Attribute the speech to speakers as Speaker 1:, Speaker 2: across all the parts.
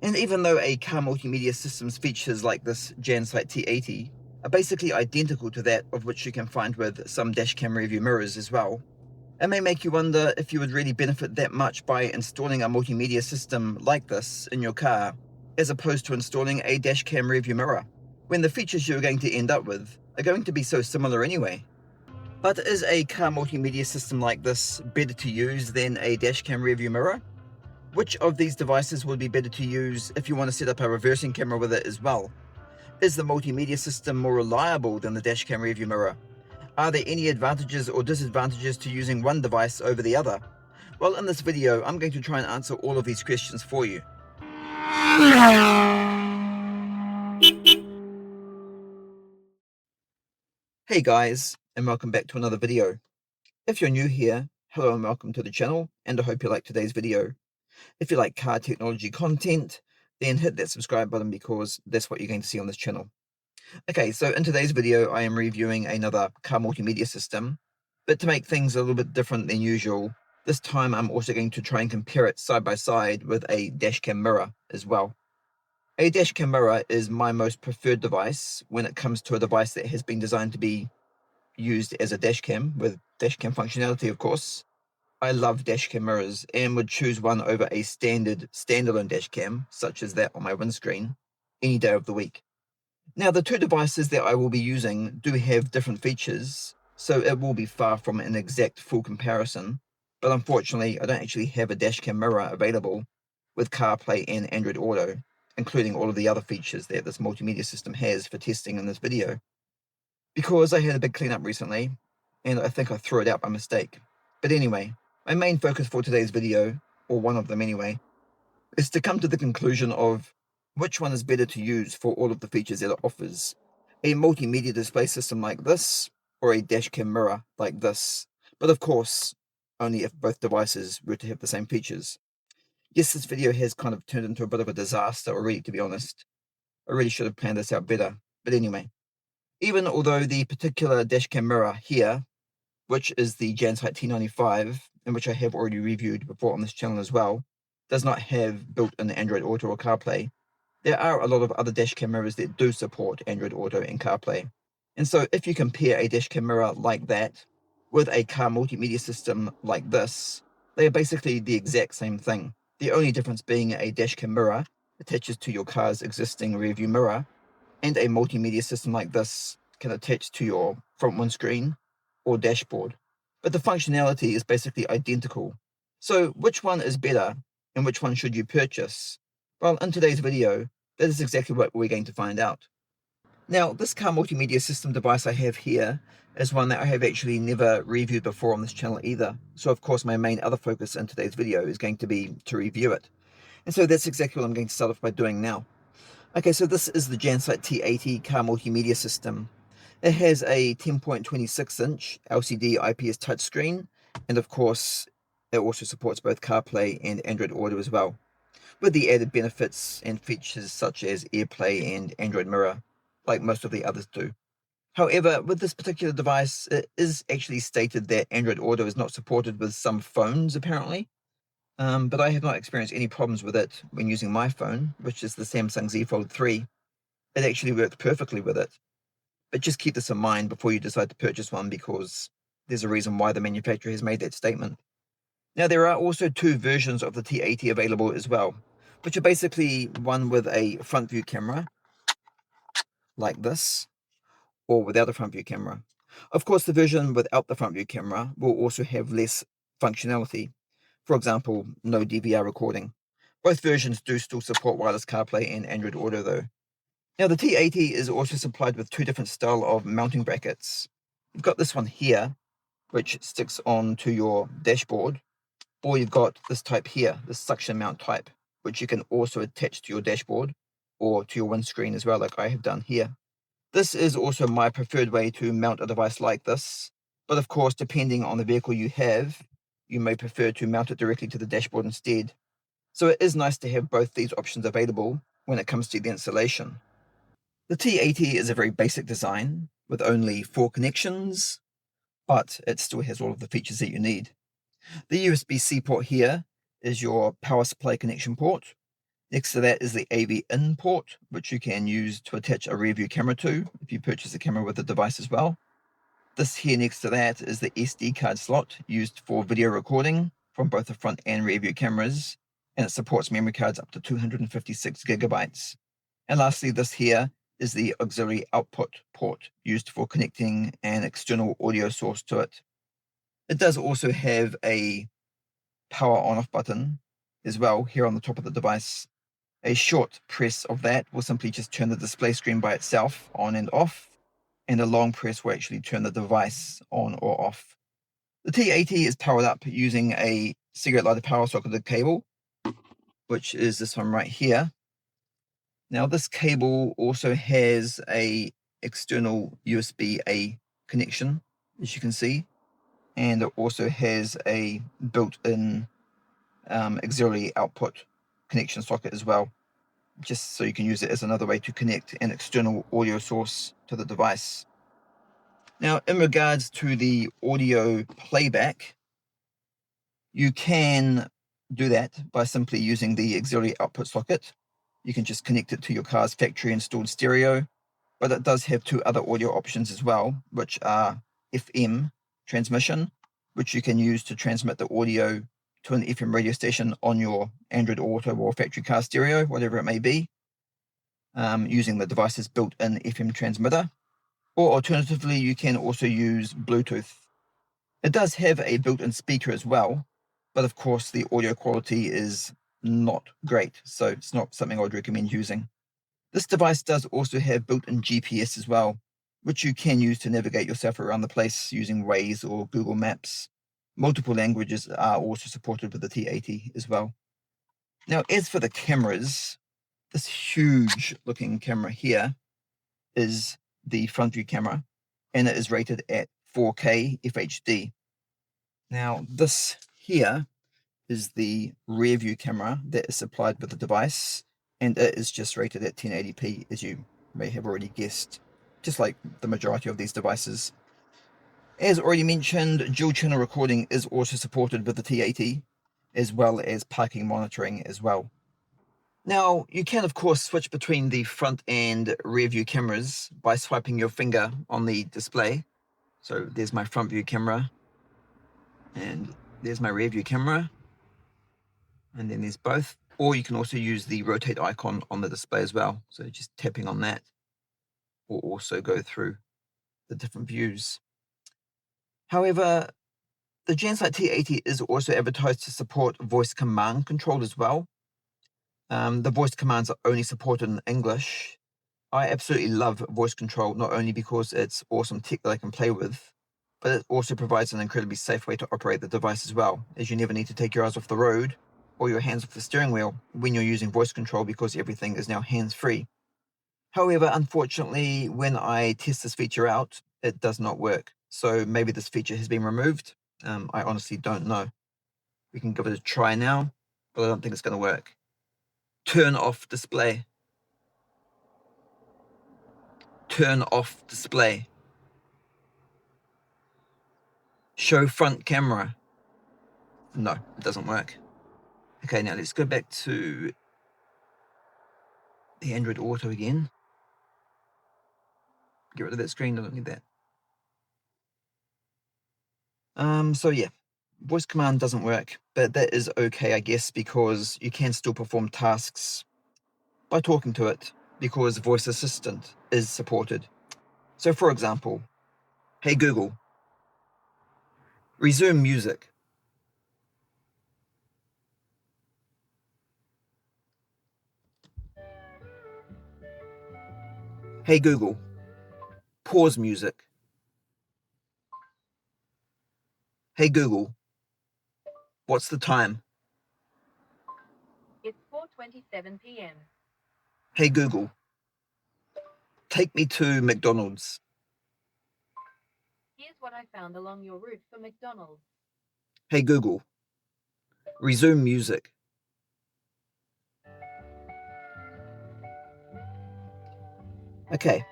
Speaker 1: And even though a Car Multimedia System's features like this Jansite T80 are basically identical to that of which you can find with some Dash Cam Rearview Mirrors as well, it may make you wonder if you would really benefit that much by installing a multimedia system like this in your car, as opposed to installing a Dash Cam Rearview Mirror, when the features you're going to end up with are going to be so similar anyway. But is a car multimedia system like this better to use than a Dash Cam Rearview Mirror? Which of these devices would be better to use if you want to set up a reversing camera with it as well? Is the multimedia system more reliable than the Dash Cam Rearview Mirror? Are there any advantages or disadvantages to using one device over the other? Well, in this video, I'm going to try and answer all of these questions for you. Hey guys, and welcome back to another video. If you're new here, hello and welcome to the channel, and I hope you like today's video. If you like car technology content, then hit that subscribe button because that's what you're going to see on this channel. Okay, so in today's video, I am reviewing another car multimedia system, but to make things a little bit different than usual, this time I'm also going to try and compare it side by side with a dashcam mirror as well. A dashcam mirror is my most preferred device when it comes to a device that has been designed to be used as a dashcam, with dashcam functionality of course. I love dashcam mirrors and would choose one over a standard standalone dashcam, such as that on my windscreen, any day of the week. Now, the two devices that I will be using do have different features, so it will be far from an exact full comparison, but unfortunately I don't actually have a dashcam mirror available with CarPlay and Android Auto, including all of the other features that this multimedia system has for testing in this video, because I had a big cleanup recently, and I think I threw it out by mistake. But anyway, my main focus for today's video, or one of them anyway, is to come to the conclusion of which one is better to use for all of the features that it offers. A multimedia display system like this, or a dashcam mirror like this, but of course, only if both devices were to have the same features. Yes, this video has kind of turned into a bit of a disaster already, to be honest. I really should have planned this out better, but anyway. Even although the particular dashcam mirror here, which is the Jansite T95, and which I have already reviewed before on this channel as well, does not have built-in Android Auto or CarPlay, there are a lot of other dashcam mirrors that do support Android Auto and CarPlay. And so if you compare a dashcam mirror like that with a car multimedia system like this, they are basically the exact same thing. The only difference being a dashcam mirror attaches to your car's existing rearview mirror, and a multimedia system like this can attach to your front windscreen or dashboard. But the functionality is basically identical. So which one is better and which one should you purchase? Well, in today's video, that is exactly what we're going to find out. Now, this car multimedia system device I have here is one that I have actually never reviewed before on this channel either. So of course my main other focus in today's video is going to be to review it. And so that's exactly what I'm going to start off by doing now. Okay, so this is the Jansite T80 car multimedia system. It has a 10.26-inch LCD IPS touchscreen, and of course, it also supports both CarPlay and Android Auto as well, with the added benefits and features such as AirPlay and Android Mirror, like most of the others do. However, with this particular device, it is actually stated that Android Auto is not supported with some phones, apparently. But I have not experienced any problems with it when using my phone, which is the Samsung Z Fold 3. It actually works perfectly with it. But just keep this in mind before you decide to purchase one, because there's a reason why the manufacturer has made that statement. Now, there are also two versions of the T80 available as well, which are basically one with a front view camera, like this, or without a front view camera. Of course, the version without the front view camera will also have less functionality. For example, no DVR recording. Both versions do still support wireless CarPlay and Android Auto though. Now the T80 is also supplied with two different style of mounting brackets. You've got this one here, which sticks onto your dashboard, or you've got this type here, this suction mount type, which you can also attach to your dashboard or to your windscreen as well, like I have done here. This is also my preferred way to mount a device like this, but of course, depending on the vehicle you have, you may prefer to mount it directly to the dashboard instead. So it is nice to have both these options available when it comes to the installation. The T80 is a very basic design with only 4 connections, but it still has all of the features that you need. The USB-C port here is your power supply connection port, Next to that is the AV in port, which you can use to attach a rear view camera to if you purchase a camera with the device as well. This here next to that is the SD card slot used for video recording from both the front and rear view cameras, and it supports memory cards up to 256 gigabytes. And lastly, this here is the auxiliary output port used for connecting an external audio source to it. It does also have a power on-off button as well here on the top of the device. A short press of that will simply just turn the display screen by itself on and off, and a long press will actually turn the device on or off. The T80 is powered up using a cigarette lighter power socketed cable, which is this one right here. Now this cable also has a external USB-A connection, as you can see, and it also has a built-in auxiliary output connection socket as well, just so you can use it as another way to connect an external audio source to the device. Now, in regards to the audio playback, you can do that by simply using the auxiliary output socket. You can just connect it to your car's factory installed stereo, but it does have two other audio options as well, which are FM transmission, which you can use to transmit the audio to an FM radio station on your Android Auto or factory car stereo, whatever it may be, using the device's built-in FM transmitter. Or alternatively, you can also use Bluetooth. It does have a built-in speaker as well, but of course the audio quality is not great, so it's not something I would recommend using. This device does also have built-in GPS as well, which you can use to navigate yourself around the place using Waze or Google Maps. Multiple languages are also supported with the T80 as well. Now, as for the cameras, this huge looking camera here is the front view camera, and it is rated at 4K FHD. Now, this here is the rear view camera that is supplied with the device, and it is just rated at 1080p, as you may have already guessed, just like the majority of these devices. As already mentioned, dual channel recording is also supported with the T80, as well as parking monitoring as well. Now, you can of course switch between the front and rear view cameras by swiping your finger on the display. So there's my front view camera, and there's my rear view camera, and then there's both. Or you can also use the rotate icon on the display as well. So just tapping on that will also go through the different views. However, the Jansite T80 is also advertised to support voice command control as well. The voice commands are only supported in English. I absolutely love voice control, not only because it's awesome tech that I can play with, but it also provides an incredibly safe way to operate the device as well, as you never need to take your eyes off the road or your hands off the steering wheel when you're using voice control, because everything is now hands-free. However, unfortunately, when I test this feature out, it does not work. So maybe this feature has been removed. I honestly don't know. We can give it a try now, but I don't think it's going to work. Turn off display. Turn off display. Show front camera. No, it doesn't work. Okay, now let's go back to the Android Auto again. Get rid of that screen, I don't need that. So yeah, voice command doesn't work, but that is okay, I guess, because you can still perform tasks by talking to it, because voice assistant is supported. So for example, hey Google, resume music. Hey Google, pause music. Hey Google, what's the time?
Speaker 2: It's 4:27 p.m.
Speaker 1: Hey Google, take me to McDonald's.
Speaker 2: Here's what I found along your route for McDonald's.
Speaker 1: Hey Google, resume music. Okay,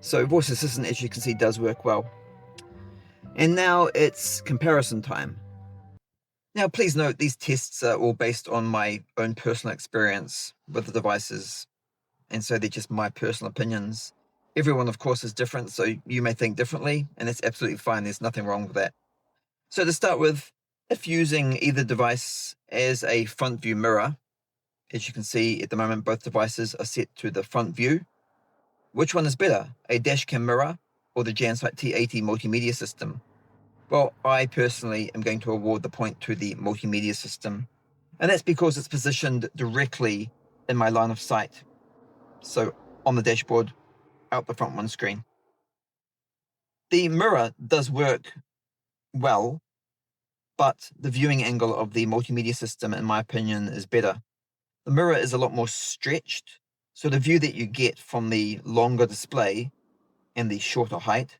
Speaker 1: so voice assistant, as you can see, does work well. And now it's comparison time. Now, please note these tests are all based on my own personal experience with the devices, and so they're just my personal opinions. Everyone, of course, is different, so you may think differently, and that's absolutely fine. There's nothing wrong with that. So to start with, if using either device as a front view mirror, as you can see at the moment, both devices are set to the front view. Which one is better, a dash cam mirror or the Jansite T80 multimedia system? Well, I personally am going to award the point to the multimedia system, and that's because it's positioned directly in my line of sight. So on the dashboard, out the front windscreen. The mirror does work well, but the viewing angle of the multimedia system, in my opinion, is better. The mirror is a lot more stretched, so the view that you get from the longer display and the shorter height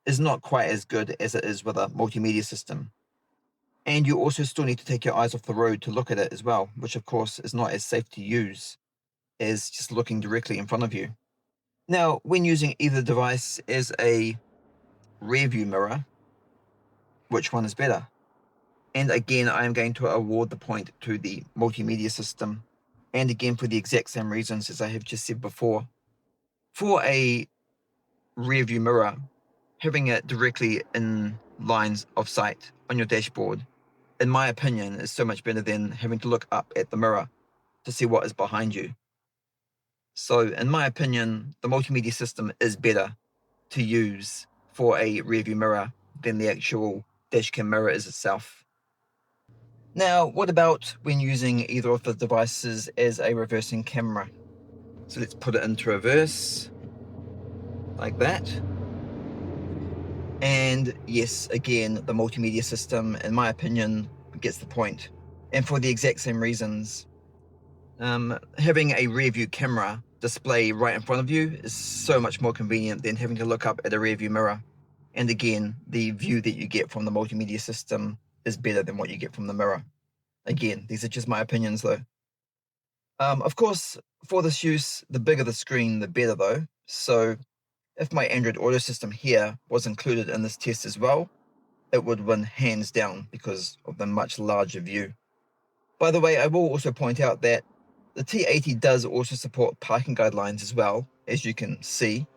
Speaker 1: is not quite as good as it is with a multimedia system. And you also still need to take your eyes off the road to look at it as well, which of course is not as safe to use as just looking directly in front of you. Now, when using either device as a rear view mirror, which one is better? And again, I am going to award the point to the multimedia system, and again for the exact same reasons as I have just said before. For a rear view mirror, having it directly in lines of sight on your dashboard, in my opinion, is so much better than having to look up at the mirror to see what is behind you. So in my opinion, the multimedia system is better to use for a rear view mirror than the actual dash cam mirror is itself. Now, what about when using either of the devices as a reversing camera? So let's put it into reverse, like that. And yes, again, the multimedia system, in my opinion, gets the point. And for the exact same reasons. Having a rear view camera display right in front of you is so much more convenient than having to look up at a rear view mirror. And again, the view that you get from the multimedia system is better than what you get from the mirror. Again, these are just my opinions though. Of course, for this use, the bigger the screen, the better though. So if my Android Auto system here was included in this test as well, it would win hands down because of the much larger view. By the way, I will also point out that the T80 does also support parking guidelines as well, as you can see,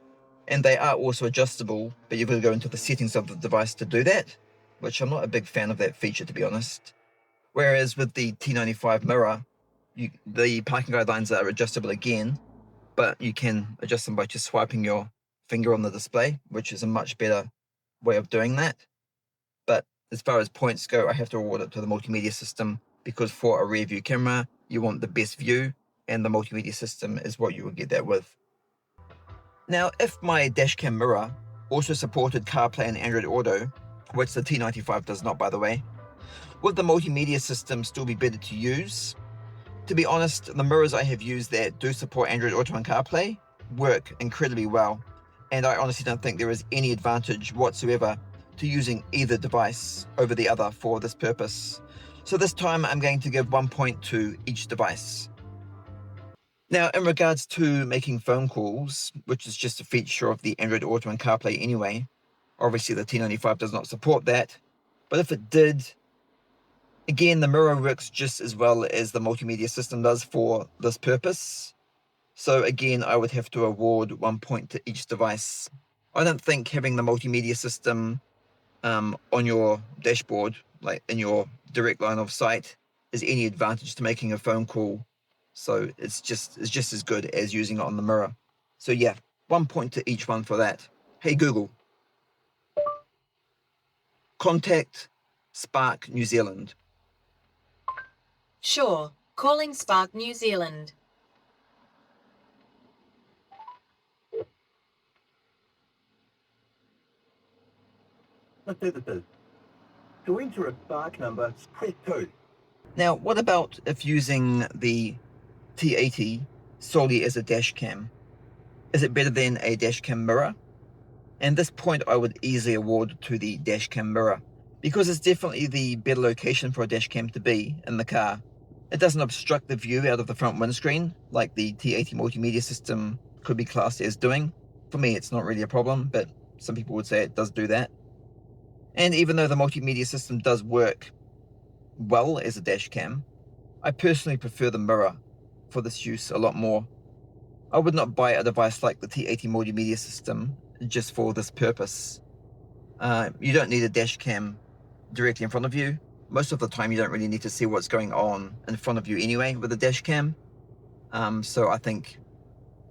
Speaker 1: and they are also adjustable, but you've got to go into the settings of the device to do that, which I'm not a big fan of that feature, to be honest. Whereas with the T95 mirror, the parking guidelines are adjustable again, but you can adjust them by just swiping your finger on the display, which is a much better way of doing that. But as far as points go, I have to award it to the multimedia system, because for a rear view camera, you want the best view, and the multimedia system is what you will get that with. Now, if my dashcam mirror also supported CarPlay and Android Auto, which the T95 does not, by the way, would the multimedia system still be better to use? To be honest, the mirrors I have used that do support Android Auto and CarPlay work incredibly well, and I honestly don't think there is any advantage whatsoever to using either device over the other for this purpose. So this time I'm going to give 1 point to each device. Now, in regards to making phone calls, which is just a feature of the Android Auto and CarPlay anyway, obviously the T95 does not support that, but if it did, again, the mirror works just as well as the multimedia system does for this purpose. So again, I would have to award 1 point to each device. I don't think having the multimedia system on your dashboard, like in your direct line of sight, is any advantage to making a phone call. So it's just as good as using it on the mirror. So yeah, 1 point to each one for that. Hey Google, contact Spark New Zealand.
Speaker 2: Sure. Calling Spark New Zealand.
Speaker 1: To enter a Spark number, press 2. Now, what about if using the T80 solely as a dash cam? Is it better than a dash cam mirror? And this point I would easily award to the dash cam mirror, because it's definitely the better location for a dash cam to be in the car. It doesn't obstruct the view out of the front windscreen like the T80 multimedia system could be classed as doing. For me, it's not really a problem, but some people would say it does do that. And even though the multimedia system does work well as a dash cam, I personally prefer the mirror for this use a lot more. I would not buy a device like the T80 Multimedia System just for this purpose. You don't need a dash cam directly in front of you. Most of the time you don't really need to see what's going on in front of you anyway with a dash cam. So I think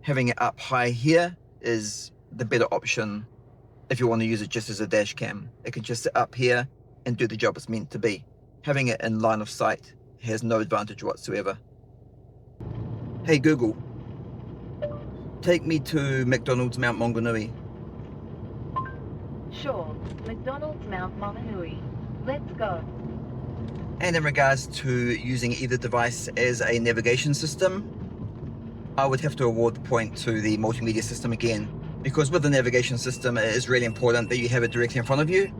Speaker 1: having it up high here is the better option if you want to use it just as a dash cam. It can just sit up here and do the job it's meant to be. Having it in line of sight has no advantage whatsoever. Hey Google, take me to McDonald's Mount Maunganui.
Speaker 3: Sure, McDonald's Mount Maunganui. Let's go.
Speaker 1: And in regards to using either device as a navigation system, I would have to award the point to the multimedia system again, because with the navigation system it is really important that you have it directly in front of you.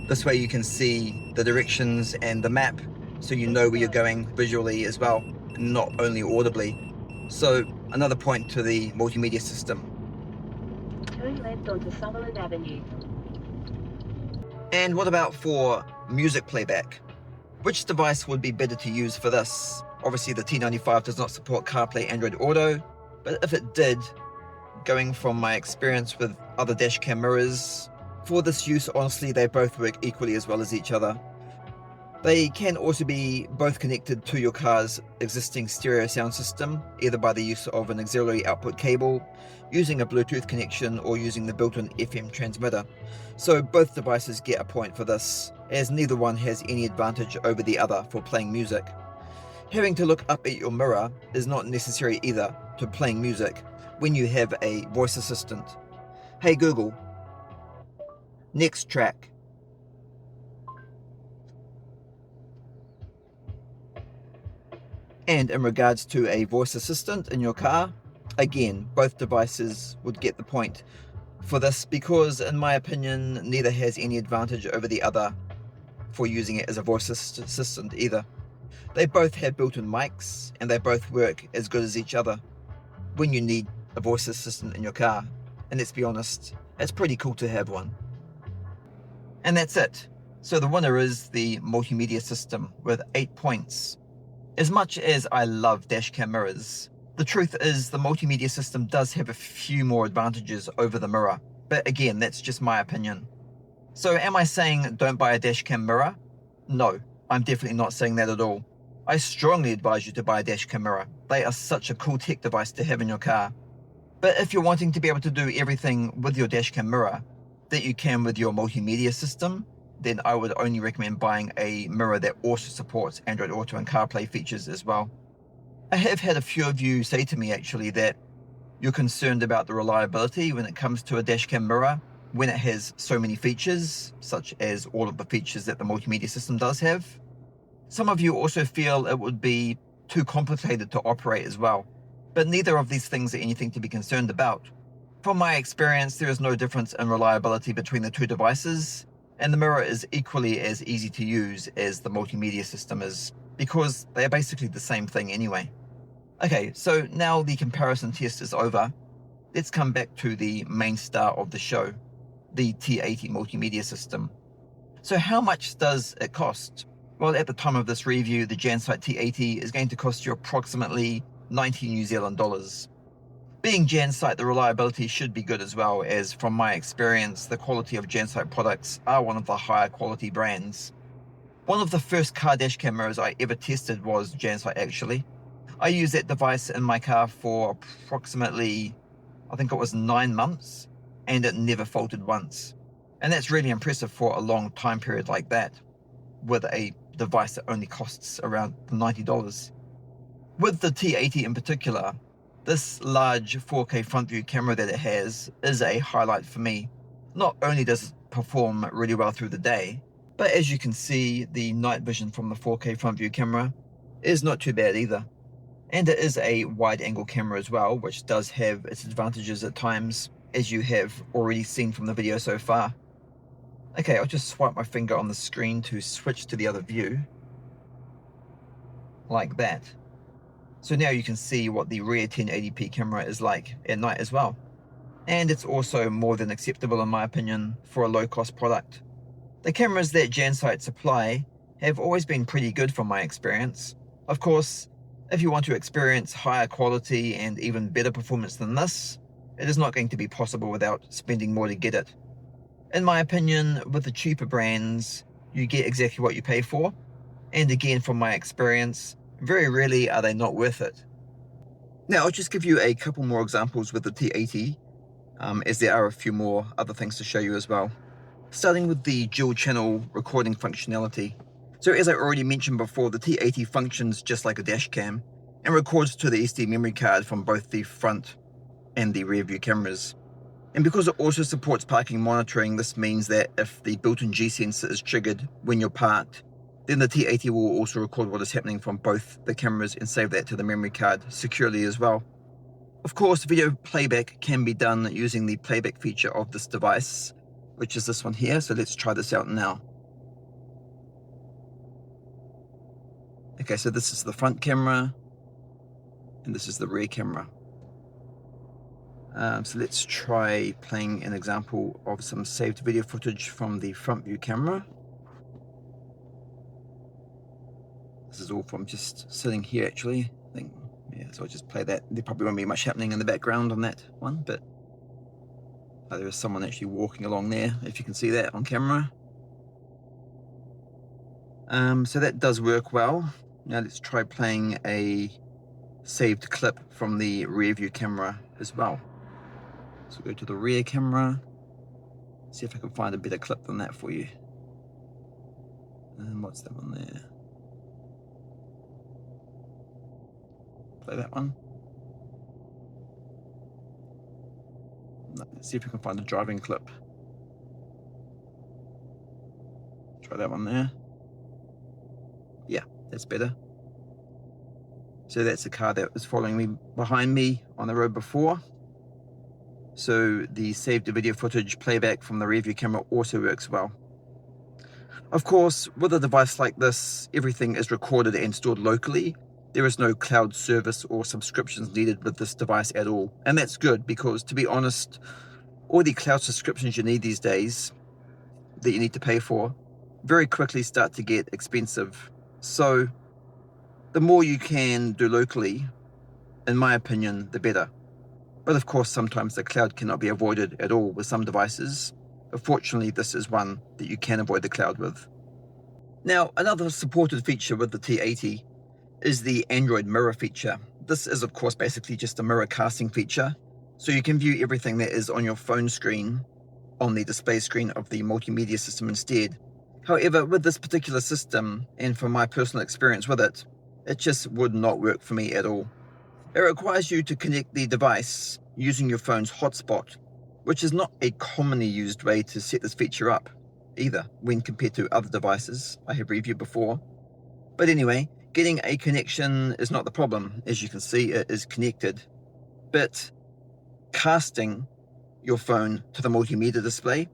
Speaker 1: This way you can see the directions and the map, so you know where you're going visually as well, not only audibly. So another point to the multimedia system.
Speaker 3: Turn left onto Sutherland Avenue.
Speaker 1: And what about for music playback? Which device would be better to use for this? Obviously the T95 does not support CarPlay Android Auto, but if it did, going from my experience with other dash cam mirrors, for this use honestly they both work equally as well as each other. They can also be both connected to your car's existing stereo sound system, either by the use of an auxiliary output cable, using a Bluetooth connection, or using the built-in FM transmitter. So both devices get a point for this, as neither one has any advantage over the other for playing music. Having to look up at your mirror is not necessary either to playing music when you have a voice assistant. Hey Google, next track. And in regards to a voice assistant in your car, again, both devices would get the point for this, because in my opinion neither has any advantage over the other for using it as a voice assistant either. They both have built-in mics and they both work as good as each other when you need a voice assistant in your car, and let's be honest, it's pretty cool to have one. And that's it. So the winner is the multimedia system with 8 points. As much as I love dash cam mirrors, the truth is the multimedia system does have a few more advantages over the mirror, but again, that's just my opinion. So am I saying don't buy a dash cam mirror? No, I'm definitely not saying that at all. I strongly advise you to buy a dash cam mirror. They are such a cool tech device to have in your car. But if you're wanting to be able to do everything with your dash cam mirror that you can with your multimedia system, then I would only recommend buying a mirror that also supports Android Auto and CarPlay features as well. I have had a few of you say to me actually that you're concerned about the reliability when it comes to a dashcam mirror when it has so many features, such as all of the features that the multimedia system does have. Some of you also feel it would be too complicated to operate as well, but neither of these things are anything to be concerned about. From my experience, there is no difference in reliability between the two devices, and the mirror is equally as easy to use as the multimedia system is, because they are basically the same thing anyway. Okay, so now the comparison test is over. Let's come back to the main star of the show, the T80 multimedia system. So how much does it cost? Well, at the time of this review, the Jansite T80 is going to cost you approximately 90 New Zealand dollars. Being Jansite, the reliability should be good as well, as from my experience, the quality of Jansite products are one of the higher quality brands. One of the first car dash cam mirrors I ever tested was Jansite actually. I used that device in my car for approximately, I think it was 9 months, and it never faulted once. And that's really impressive for a long time period like that, with a device that only costs around $90. With the T80 in particular, this large 4K front view camera that it has is a highlight for me. Not only does it perform really well through the day, but as you can see, the night vision from the 4K front view camera is not too bad either. And it is a wide angle camera as well, which does have its advantages at times, as you have already seen from the video so far. Okay, I'll just swipe my finger on the screen to switch to the other view, like that. So now you can see what the rear 1080p camera is like at night as well. And it's also more than acceptable in my opinion for a low-cost product. The cameras that Jansite supply have always been pretty good from my experience. Of course, if you want to experience higher quality and even better performance than this, it is not going to be possible without spending more to get it. In my opinion, with the cheaper brands, you get exactly what you pay for, and again from my experience, very rarely are they not worth it. Now I'll just give you a couple more examples with the T80, as there are a few more other things to show you as well. Starting with the dual channel recording functionality. So as I already mentioned before, the T80 functions just like a dash cam and records to the SD memory card from both the front and the rear view cameras. And because it also supports parking monitoring, this means that if the built-in G sensor is triggered when you're parked, then the T80 will also record what is happening from both the cameras and save that to the memory card securely as well. Of course, video playback can be done using the playback feature of this device, which is this one here. So let's try this out now. Okay, so this is the front camera and this is the rear camera. So let's try playing an example of some saved video footage from the front view camera. This is all from just sitting here actually, I think. Yeah, so I'll just play that. There probably won't be much happening in the background on that one, but there is someone actually walking along there, if you can see that on camera. So that does work well. Now let's try playing a saved clip from the rear view camera as well. So go to the rear camera, see if I can find a better clip than that for you. And what's that one there? Play that one. Let's see if we can find a driving clip. Try that one there. Yeah, that's better. So that's a car that was following me behind me on the road before. So the saved video footage playback from the rear view camera also works well. Of course, with a device like this, everything is recorded and stored locally. There is no cloud service or subscriptions needed with this device at all. And that's good because, to be honest, all the cloud subscriptions you need these days that you need to pay for very quickly start to get expensive. So the more you can do locally, in my opinion, the better. But of course, sometimes the cloud cannot be avoided at all with some devices. But fortunately, this is one that you can avoid the cloud with. Now, another supported feature with the T80 is the Android mirror feature. This is, of course, basically just a mirror casting feature. So you can view everything that is on your phone screen on the display screen of the multimedia system instead. However, with this particular system, and from my personal experience with it, it just would not work for me at all. It requires you to connect the device using your phone's hotspot, which is not a commonly used way to set this feature up either when compared to other devices I have reviewed before. But anyway, getting a connection is not the problem. As you can see, it is connected. But casting your phone to the multimedia display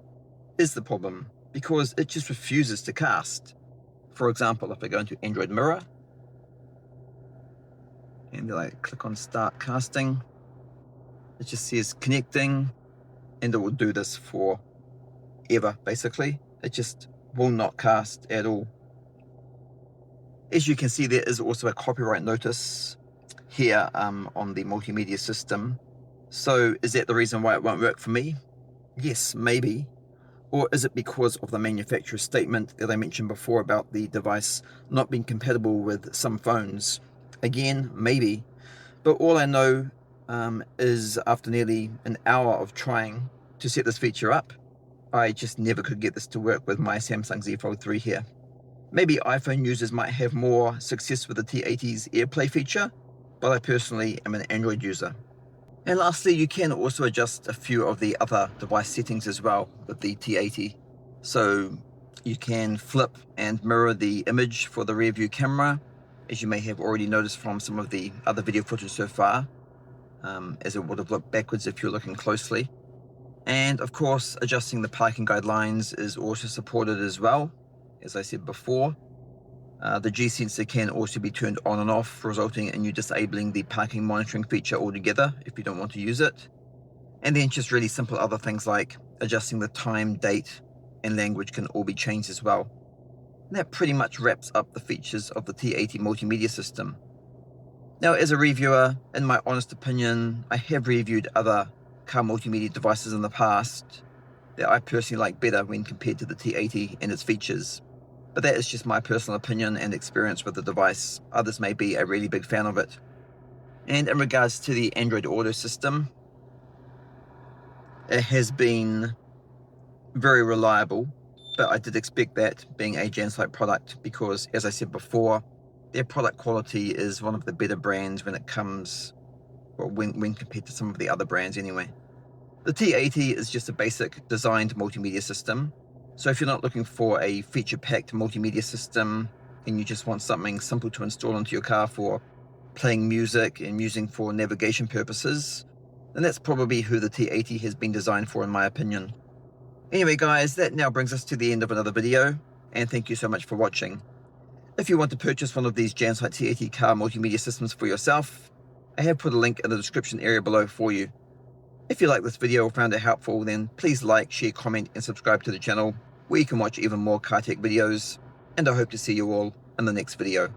Speaker 1: is the problem because it just refuses to cast. For example, if I go into Android Mirror and I click on Start Casting, it just says connecting, and it will do this forever, basically. It just will not cast at all. As you can see, there is also a copyright notice here on the multimedia system. So is that the reason why it won't work for me? Yes, maybe. Or is it because of the manufacturer's statement that I mentioned before about the device not being compatible with some phones? Again, maybe. But all I know is after nearly an hour of trying to set this feature up, I just never could get this to work with my Samsung Z Fold 3 here. Maybe iPhone users might have more success with the T80's AirPlay feature, but I personally am an Android user. And lastly, you can also adjust a few of the other device settings as well with the T80. So you can flip and mirror the image for the rear view camera, as you may have already noticed from some of the other video footage so far, as it would have looked backwards if you're looking closely. And of course, adjusting the parking guidelines is also supported as well, as I said before. The G sensor can also be turned on and off, resulting in you disabling the parking monitoring feature altogether if you don't want to use it. And then just really simple other things like adjusting the time, date, and language can all be changed as well. that pretty much wraps up the features of the T80 Multimedia System. Now, as a reviewer, in my honest opinion, I have reviewed other car multimedia devices in the past that I personally like better when compared to the T80 and its features. But that is just my personal opinion and experience with the device. Others may be a really big fan of it. And in regards to the Android Auto system, it has been very reliable, but I did expect that being a Jansite product because, as I said before, their product quality is one of the better brands when it comes, well, when compared to some of the other brands anyway. The T80 is just a basic designed multimedia system, so if you're not looking for a feature-packed multimedia system and you just want something simple to install into your car for playing music and using for navigation purposes, then that's probably who the T80 has been designed for, in my opinion. Anyway guys, that now brings us to the end of another video, and thank you so much for watching. If you want to purchase one of these Jansite T80 car multimedia systems for yourself, I have put a link in the description area below for you. If you like this video or found it helpful, then please like, share, comment and subscribe to the channel where you can watch even more car tech videos, and I hope to see you all in the next video.